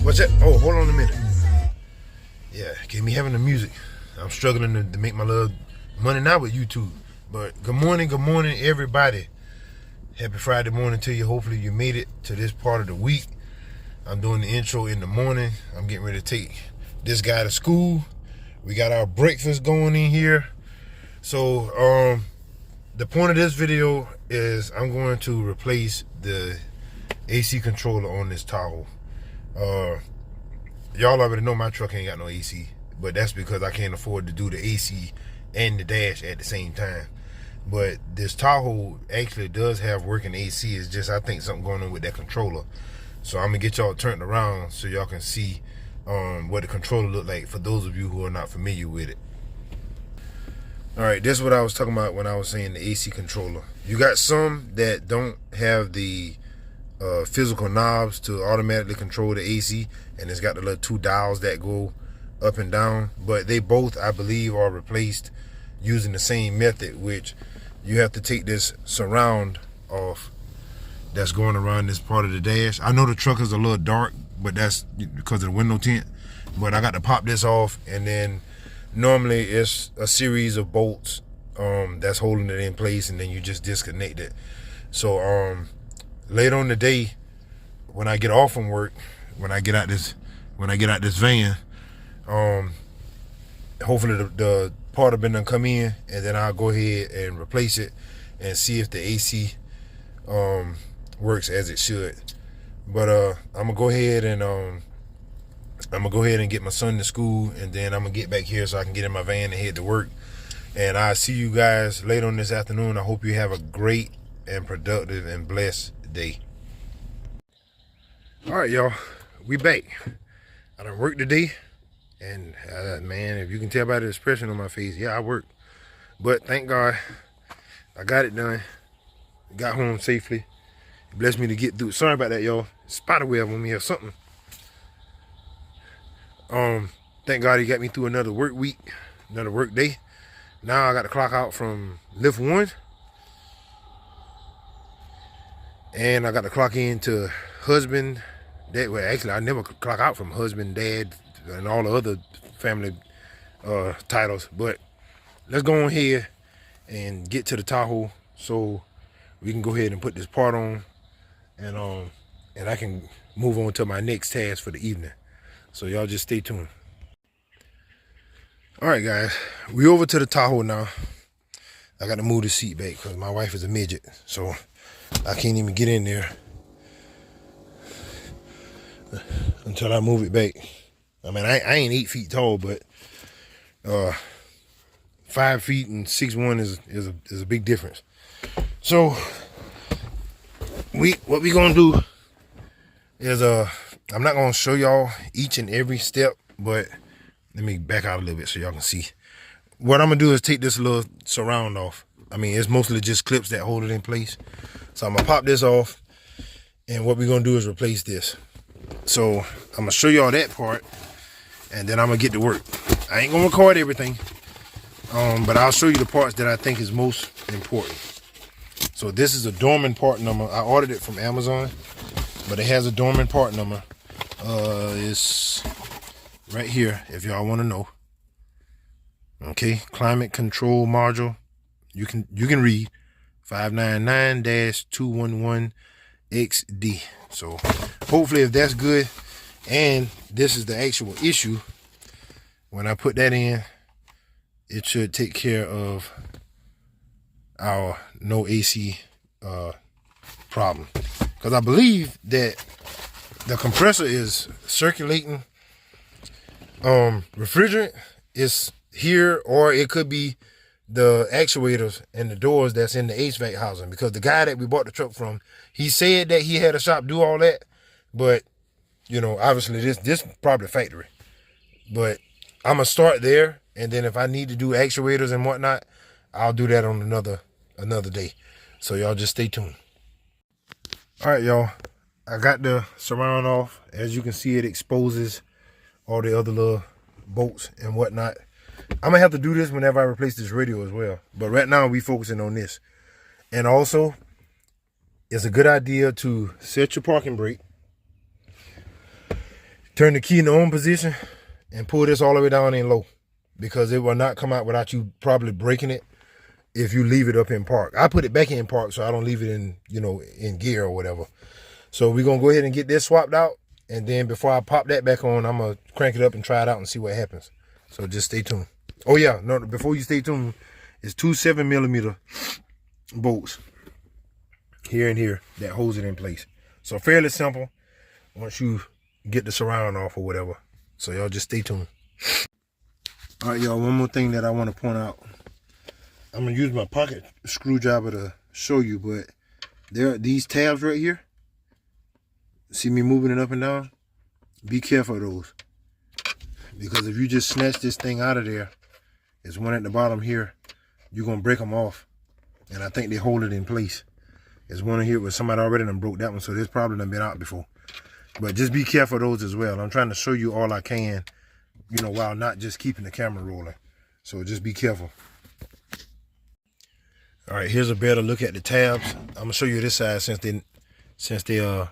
What's that? Oh, hold on a minute. Yeah, get me having the music. I'm struggling to make my little money now with YouTube. But good morning, everybody. Happy Friday morning to you. Hopefully you made it to this part of the week. I'm doing the intro in the morning. I'm getting ready to take this guy to school. We got our breakfast going in here. So the point of this video is I'm going to replace the AC controller on this Tahoe. Y'all already know my truck ain't got no AC, but that's because I can't afford to do the AC and the dash at the same time. But this Tahoe actually does have working AC. It's just I think something going on with that controller. So I'm gonna get y'all turned around so y'all can see what the controller look like for those of you who are not familiar with it. All right, this is what I was talking about when I was saying the AC controller. You got some that don't have the physical knobs to automatically control the AC, and it's got the little two dials that go up and down, but they both, I believe, are replaced using the same method, which you have to take this surround off that's going around this part of the dash. I know the truck is a little dark, but that's because of the window tint, but I got to pop this off, and then normally it's a series of bolts that's holding it in place, and then you just disconnect it. So later on the day, when I get off from work, when I get out this van, hopefully the part of it done come in, and then I'll go ahead and replace it and see if the AC works as it should. But I'm gonna go ahead and get my son to school, and then I'm gonna get back here so I can get in my van and head to work. And I'll see you guys later on this afternoon. I hope you have a great and productive and blessed day. All right, y'all, we back. I done worked today, and man, if you can tell by the expression on my face, yeah, I worked. But thank God I got it done. Got home safely. It blessed me to get through. Sorry about that, y'all. Spiderweb on me or something. Thank God he got me through another work week, another work day. Now I got to clock out from lift 1, and I got to clock in to husband, dad. Well, actually, I never clock out from husband, dad, and all the other family titles. But let's go on here and get to the Tahoe so we can go ahead and put this part on, and I can move on to my next task for the evening. So y'all just stay tuned. All right, guys, we over to the Tahoe now. I got to move the seat back because my wife is a midget, so I can't even get in there until I move it back. I mean, I ain't 8 feet tall, but 5 feet and 6'1" is a big difference. So what we gonna do is I'm not gonna show y'all each and every step, but let me back out a little bit so y'all can see. What I'm gonna do is take this little surround off. I mean, it's mostly just clips that hold it in place. So I'm gonna pop this off, and what we're gonna do is replace this. So I'm gonna show y'all that part, and then I'm gonna get to work. I ain't gonna record everything, but I'll show you the parts that I think is most important. So this is a dormant part number. I ordered it from Amazon, but it has a dormant part number. It's right here if y'all want to know. Okay, climate control module. You can read 599-211XD. So hopefully, if that's good, and this is the actual issue, when I put that in, it should take care of our no AC problem. Because I believe that the compressor is circulating refrigerant is here, or it could be the actuators and the doors that's in the HVAC housing, because the guy that we bought the truck from, he said that he had a shop do all that, but you know, obviously this probably factory. But I'm gonna start there, and then if I need to do actuators and whatnot, I'll do that on another day. So y'all just stay tuned. All right, y'all, I got the surround off. As you can see, it exposes all the other little bolts and whatnot. I'm gonna have to do this whenever I replace this radio as well, but right now we focusing on this. And also, it's a good idea to set your parking brake, Turn the key in the on position and pull this all the way down in low, because it will not come out without you probably breaking it if you leave it up in park. I put it back in park so I don't leave it in, you know, in gear or whatever. So we're gonna go ahead and get this swapped out, and then before I pop that back on, I'm gonna crank it up and try it out and see what happens. So just stay tuned. Oh yeah, no, before you stay tuned, it's 2 7mm bolts here and here that holds it in place. So fairly simple once you get the surround off or whatever. So y'all just stay tuned. All right, y'all, one more thing that I want to point out. I'm gonna use my pocket screwdriver to show you, but there are these tabs right here. See me moving it up and down? Be careful of those, because if you just snatch this thing out of there, there's one at the bottom here, you're gonna break them off, and I think they hold it in place. There's one here where somebody already done broke that one, so this probably done been out before. But just be careful of those as well. I'm trying to show you all I can, you know, while not just keeping the camera rolling. So just be careful. All right, here's a better look at the tabs. I'm gonna show you this side since the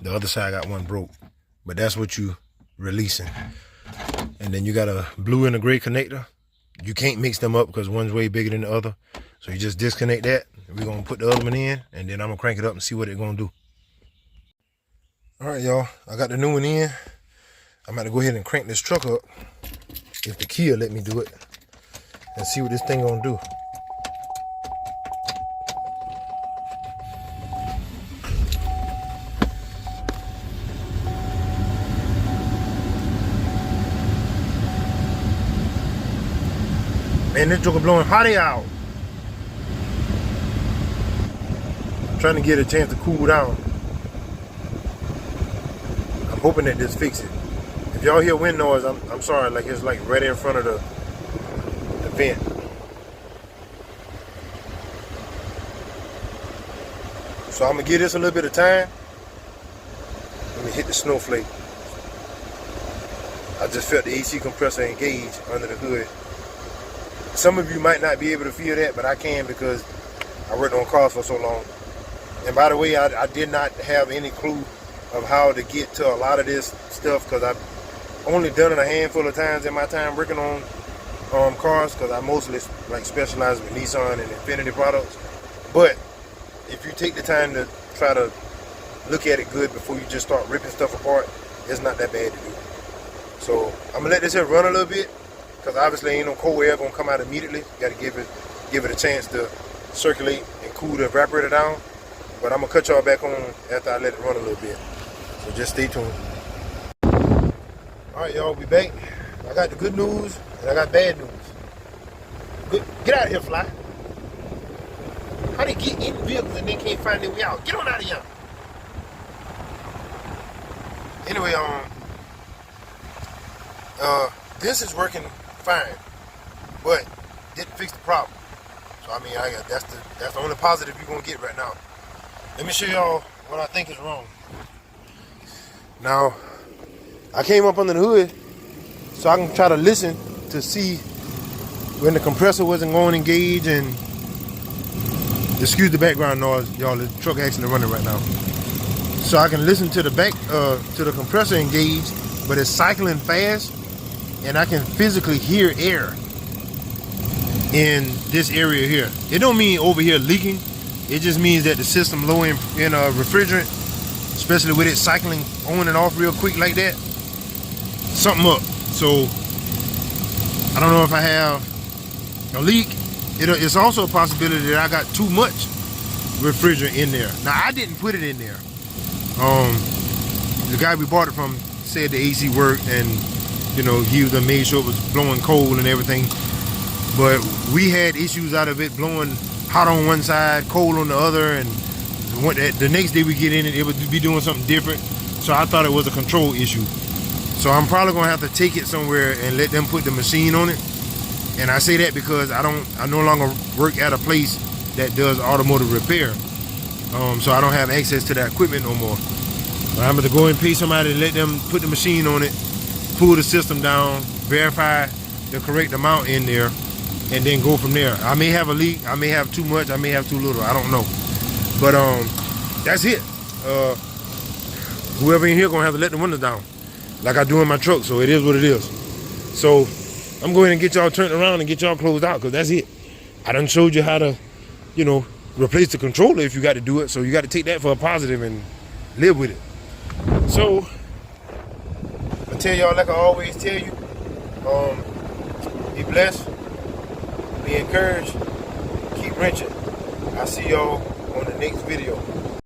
other side got one broke. But that's what you releasing. And then you got a blue and a gray connector. You can't mix them up because one's way bigger than the other. So you just disconnect that. We're gonna put the other one in, and then I'm gonna crank it up and see what it's gonna do. All right, y'all, I got the new one in. I'm about to go ahead and crank this truck up, if the key will let me do it, and see what this thing gonna do. Man, this joker blowing hotty out. I'm trying to get a chance to cool down. I'm hoping that this fixes it. If y'all hear wind noise, I'm sorry, like it's like right in front of the vent. So I'm gonna give this a little bit of time. Let me hit the snowflake. I just felt the AC compressor engage under the hood. Some of you might not be able to feel that, but I can, because I worked on cars for so long. And by the way, I did not have any clue of how to get to a lot of this stuff, because I've only done it a handful of times in my time working on cars, because I mostly like specialize with Nissan and Infiniti products. But if you take the time to try to look at it good before you just start ripping stuff apart, it's not that bad to do. So I'm gonna let this here run a little bit, because obviously ain't no cold air gonna come out immediately. Got to give it a chance to circulate and cool the evaporator down. But I'm gonna cut y'all back on after I let it run a little bit. So just stay tuned. All right, y'all, we back. I got the good news and I got bad news. Good. Get out of here, fly. How they get in vehicles and then can't find their way out? Get on out of here. Anyway, this is working fine, but didn't fix the problem. So I mean, that's the only positive you're gonna get right now. Let me show y'all what I think is wrong. Now, I came up under the hood so I can try to listen to see when the compressor wasn't going to engage, and excuse the background noise, y'all. The truck actually running right now, so I can listen to the to the compressor engage, but it's cycling fast. And I can physically hear air in this area here. It don't mean over here leaking. It just means that the system low in refrigerant, especially with it cycling on and off real quick like that, something up. So I don't know if I have a leak. It's also a possibility that I got too much refrigerant in there. Now, I didn't put it in there. The guy we bought it from said the AC worked, and you know, he made sure it was blowing cold and everything. But we had issues out of it blowing hot on one side, cold on the other, and the next day we get in it, it would be doing something different. So I thought it was a control issue. So I'm probably gonna have to take it somewhere and let them put the machine on it. And I say that because I no longer work at a place that does automotive repair. So I don't have access to that equipment no more. But I'm gonna go and pay somebody to let them put the machine on it, pull the system down, verify the correct amount in there, and then go from there. I may have a leak, I may have too much, I may have too little, I don't know. But that's it. Whoever in here gonna have to let the windows down. like I do in my truck. So it is what it is. So I'm going to get y'all turned around and get y'all closed out, because that's it. I done showed you how to, you know, replace the controller if you got to do it. So you got to take that for a positive and live with it. So I tell y'all, like I always tell you, be blessed, be encouraged, keep wrenching. I'll see y'all on the next video.